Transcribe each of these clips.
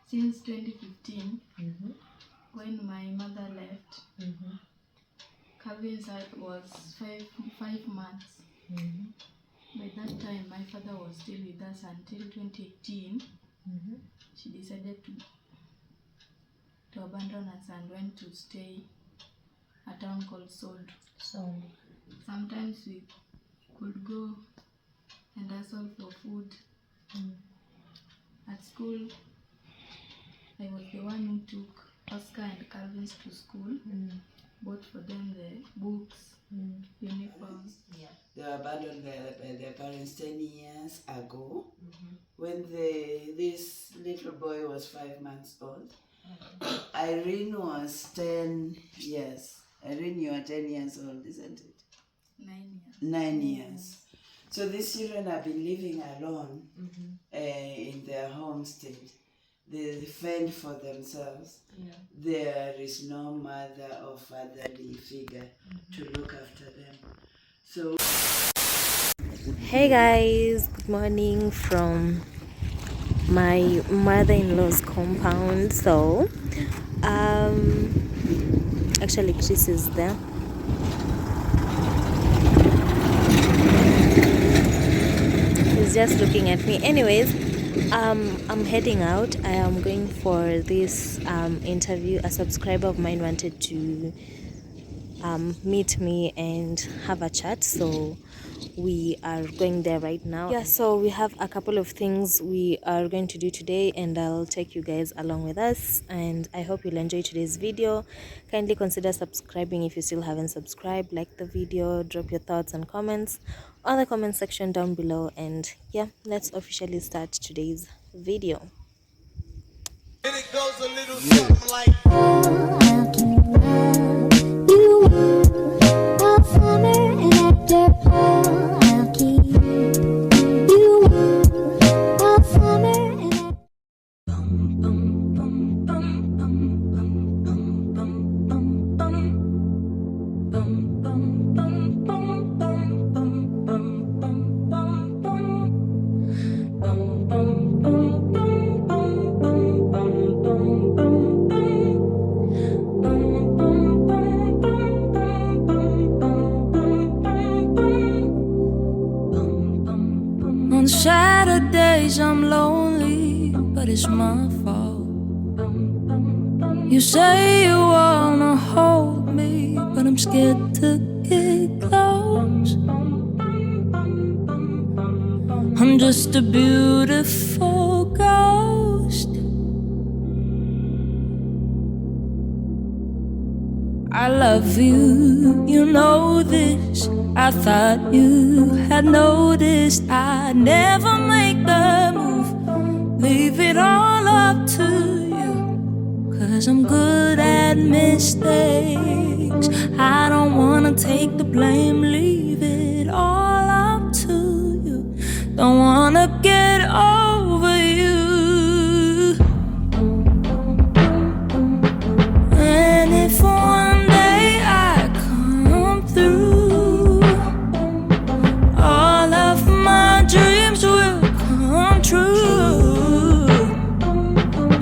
since 2015, when my mother left. Calvin's was 5 months. By that time, my father was still with us until 2018. She decided to abandon us and went to stay a town called Sold. Sometimes we could go and hustle for food. At school, I was the one who took Oscar and Calvin's to school, bought for them the books, uniforms. They were abandoned by their parents 10 years ago when this little boy was 5 months old. Irene was 10 years. Irene, you are 10 years old, isn't it? 9 years. 9 years. So these children have been living alone in their homestead. They fend for themselves. There is no mother or fatherly figure to look after them. So, hey guys, good morning from my mother-in-law's compound. So actually Chris is there. He's just looking at me. Anyways, I'm heading out. I am going for this interview. A subscriber of mine wanted to meet me and have a chat, so we are going there right now. So we have a couple of things we are going to do today, and I'll take you guys along with us, and I hope you'll enjoy today's video. Kindly consider subscribing if you still haven't subscribed. Like the video, drop your thoughts and comments on the comment section down below, and yeah, let's officially start today's video. And it goes a little something like on Saturdays I'm lonely, but it's my fault. You say you wanna hold me, but I'm scared to get close. I'm just a beautiful ghost. I love you, you know this. I thought you had noticed I'd never make the move. Leave it all up to you, 'cause I'm good at mistakes. I don't wanna take the blame, leave it all up to you. Don't wanna get over you. And if one day I come through, all of my dreams will come true.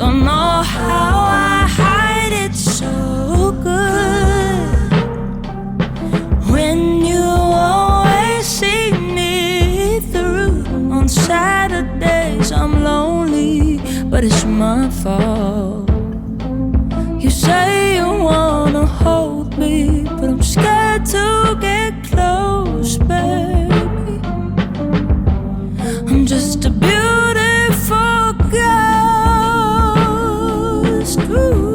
Don't know how I hide it so good, when you always see me through. On Saturdays I'm lonely, but it's my fault. You say you wanna hold me, but I'm scared to get close, baby. I'm just a beautiful ghost. Ooh.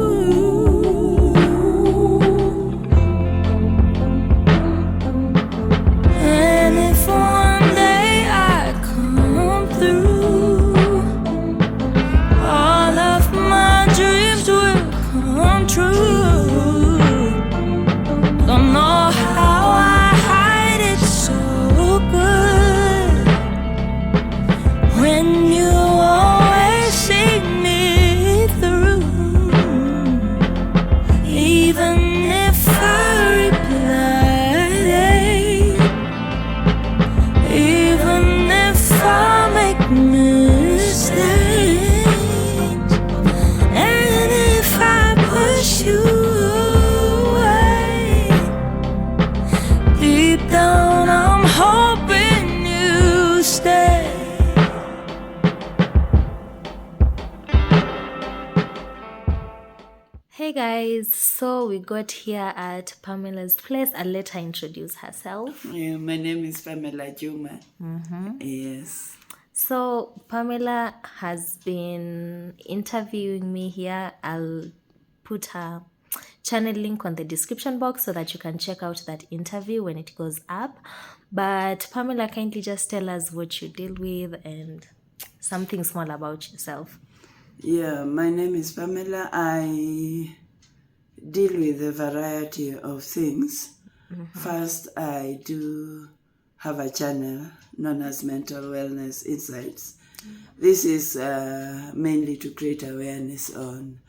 And if one day I come through, all of my dreams will come true. Don't know how I hide it so Hey guys, so we got here at Pamela's place. I'll let her introduce herself. Yeah, my name is Pamela Juma. Yes. So Pamela has been interviewing me here. I'll put her channel link on the description box so that you can check out that interview when it goes up. But Pamela, kindly just tell us what you deal with and something small about yourself. Yeah, my name is Pamela. I deal with a variety of things. First, I do have a channel known as Mental Wellness Insights. This is mainly to create awareness on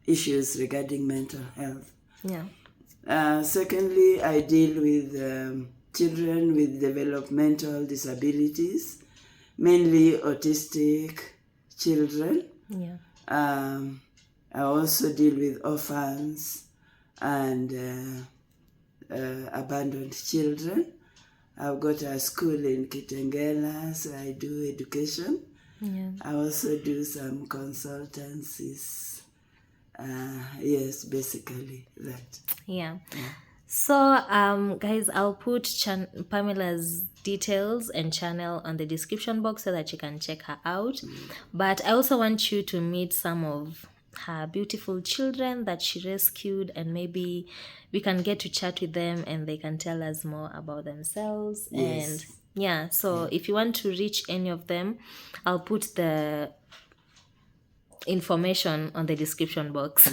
issues regarding mental health. Yeah. Secondly, I deal with children with developmental disabilities, mainly autistic children. Yeah. I also deal with orphans and abandoned children. I've got a school in Kitengela, so I do education. Yeah. I also do some consultancies. Yes, basically that. Yeah. So, guys, I'll put Pamela's details and channel on the description box so that you can check her out. But I also want you to meet some of her beautiful children that she rescued, and maybe we can get to chat with them and they can tell us more about themselves. Yes. And yeah, so if you want to reach any of them, I'll put the information on the description box.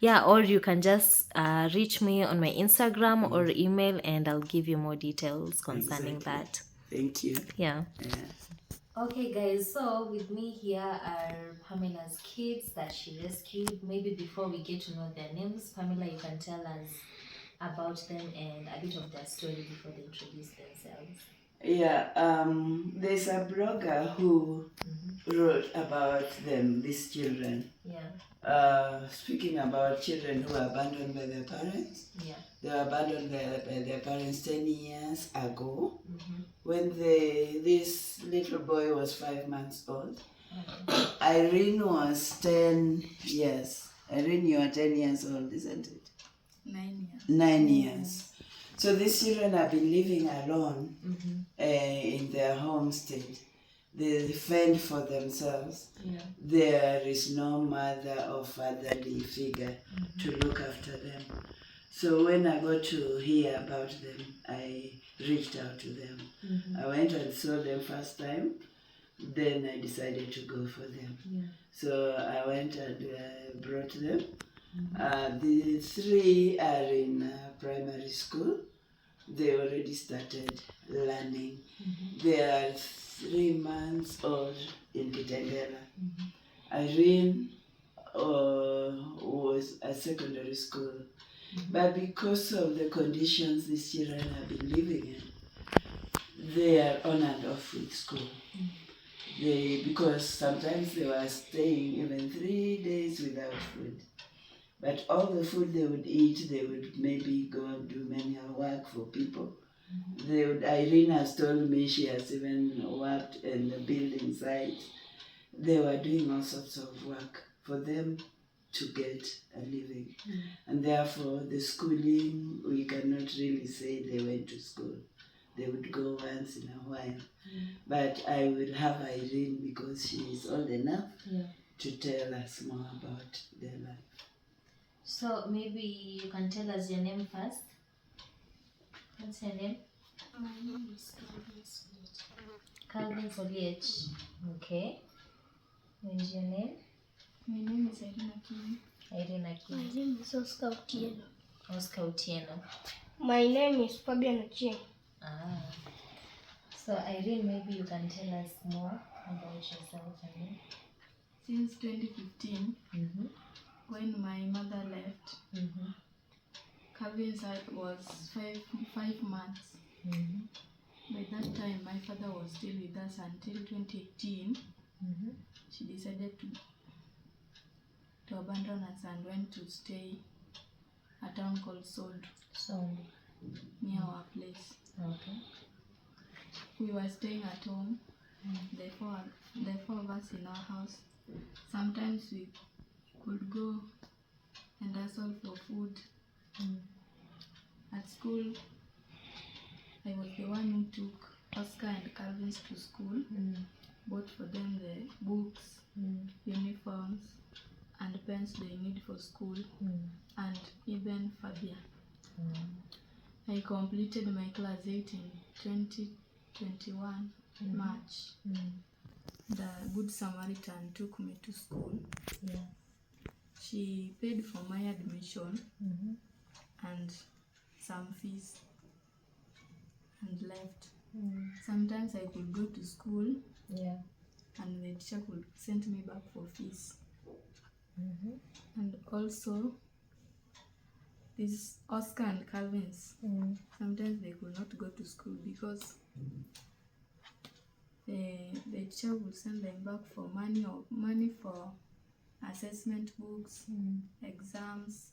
Yeah, or you can just reach me on my Instagram or email and I'll give you more details concerning that. Thank you. Yeah. Okay guys, so with me here are Pamela's kids that she rescued. Maybe before we get to know their names, Pamela, you can tell us about them and a bit of their story before they introduce themselves. Yeah, there's a blogger who wrote about them, these children. Yeah. Speaking about children who were abandoned by their parents. Yeah. They were abandoned by their parents 10 years ago. When this little boy was 5 months old. Irene was 10 years. Irene, you are 10 years old, isn't it? 9 years. 9 years. So these children have been living alone in their homestead. They fend for themselves. Yeah. There is no mother or fatherly figure to look after them. So when I got to hear about them, I reached out to them. I went and saw them first time. Then I decided to go for them. Yeah. So I went and brought them. The 3 are in primary school. They already started learning. They are 3 months old in Kitengela. Irene was at secondary school. But because of the conditions these children have been living in, they are on and off with school. Because sometimes they were staying even 3 days without food. But all the food they would eat, they would maybe go and do manual work for people. Irene has told me she has even worked in the building site. They were doing all sorts of work for them to get a living. And therefore, the schooling, we cannot really say they went to school. They would go once in a while. But I will have Irene because she is old enough to tell us more about their life. So maybe you can tell us your name first. What's your name? My name is Calvin Soliech. Okay. And your name? My name is Irene King. Irene King. My name is Oscar Otieno. Oscar Otieno. My name is Fabian Ochieng. So Irene, maybe you can tell us more about yourself and me. Since 2015, when my mother left, Calvin's was 5 months. By that time, my father was still with us until 2018. She decided to abandon us and went to stay a town called Sold, near our place. Okay. We were staying at home, the four of us in our house. Sometimes we could go and hustle for food. At school, I was the one who took Oscar and Calvin to school, bought for them the books, uniforms, and pens they need for school, and even Fabia. I completed my class 8 in 2021 March. The Good Samaritan took me to school. She paid for my admission and some fees and left. Sometimes I could go to school and the teacher could send me back for fees. And also these Oscar and Calvin's, sometimes they could not go to school because the teacher would send them back for money for assessment books, exams,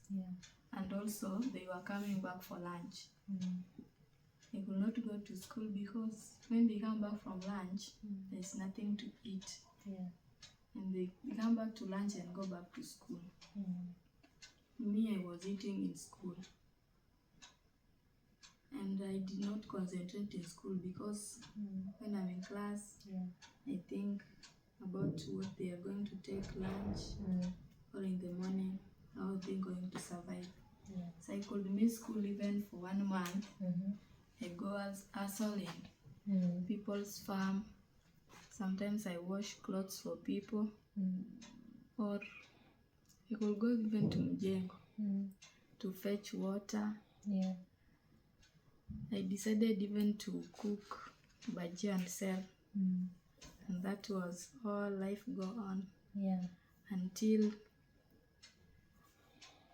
and also they were coming back for lunch. They could not go to school because when they come back from lunch, there's nothing to eat. And they come back to lunch and go back to school. Me, I was eating in school. And I did not concentrate in school because when I'm in class, I think about what they are going to take lunch or in the morning, how they're going to survive. So I could miss school even for 1 month. I go as hustle in people's farm. Sometimes I wash clothes for people, or I could go even to Mjengo to fetch water. I decided even to cook bhaji and sell, and that was all life go on. Until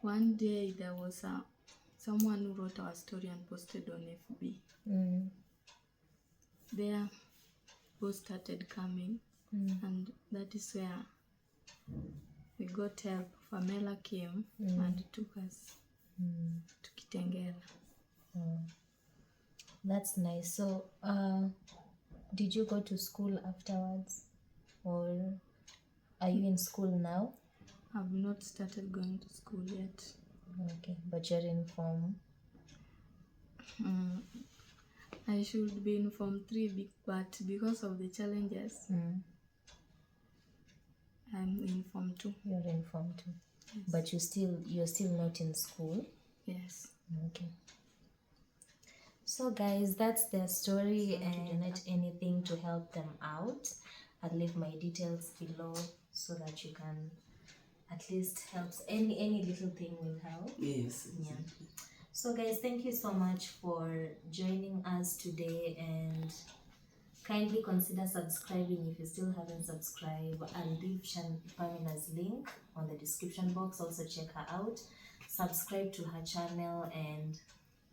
one day there was someone who wrote our story and posted on FB. There, posts started coming, and that is where we got help. Pamela came and took us to Kitengela. That's nice. So, did you go to school afterwards, or are you in school now? I've not started going to school yet. Okay, but you're in Form. I should be in Form 3, but because of the challenges, I'm in Form 2. You're in Form 2. Yes. But you're still not in school. Yes. Okay. So guys, that's their story, and to donate anything to help them out, I'll leave my details below so that you can at least help. Any little thing will help. Yes. Yeah. So guys, thank you so much for joining us today, and kindly consider subscribing if you still haven't subscribed. I'll leave Pamela's link on the description box. Also check her out, subscribe to her channel, and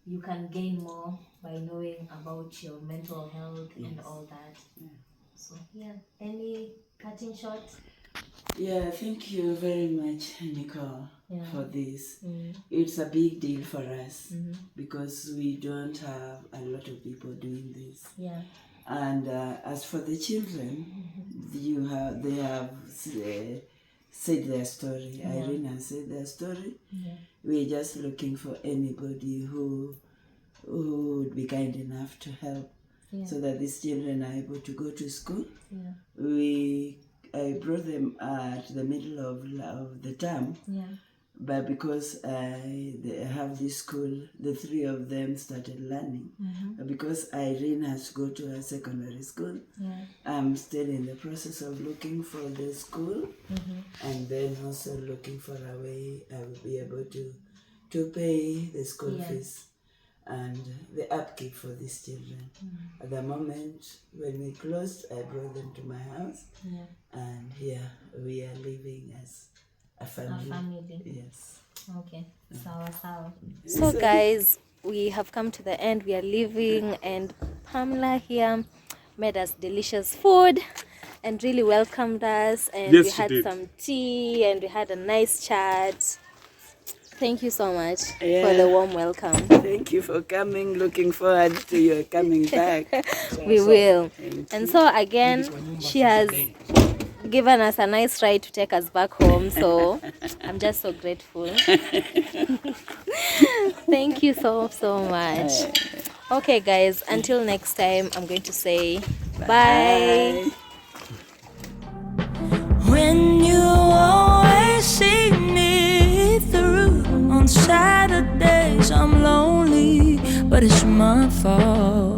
you can gain more by knowing about your mental health and all that. So any cutting short? Thank you very much, Nicole, for this. It's a big deal for us because we don't have a lot of people doing this. And as for the children, they have said their story. Irene has said their story. We're just looking for anybody who would be kind enough to help so that these children are able to go to school. I brought them at the middle of the term, but because they have this school, the 3 of them started learning. But because Irene has to go to a secondary school, I'm still in the process of looking for the school, and then also looking for a way I will be able to pay the school fees and the upkeep for these children. At the moment, when we closed, I brought them to my house, and here we are living as a family. Yes. Okay. Sawa. So guys, we have come to the end. We are leaving, and Pamela here made us delicious food and really welcomed us, and we had some tea and we had a nice chat. Thank you so much for the warm welcome. Thank you for coming. Looking forward to your coming back. We will. And so again, she has given us a nice ride to take us back home. So I'm just so grateful. Thank you so much. Okay, guys, until next time, I'm going to say bye. When you always see me through on Saturdays, I'm lonely, but it's my fault.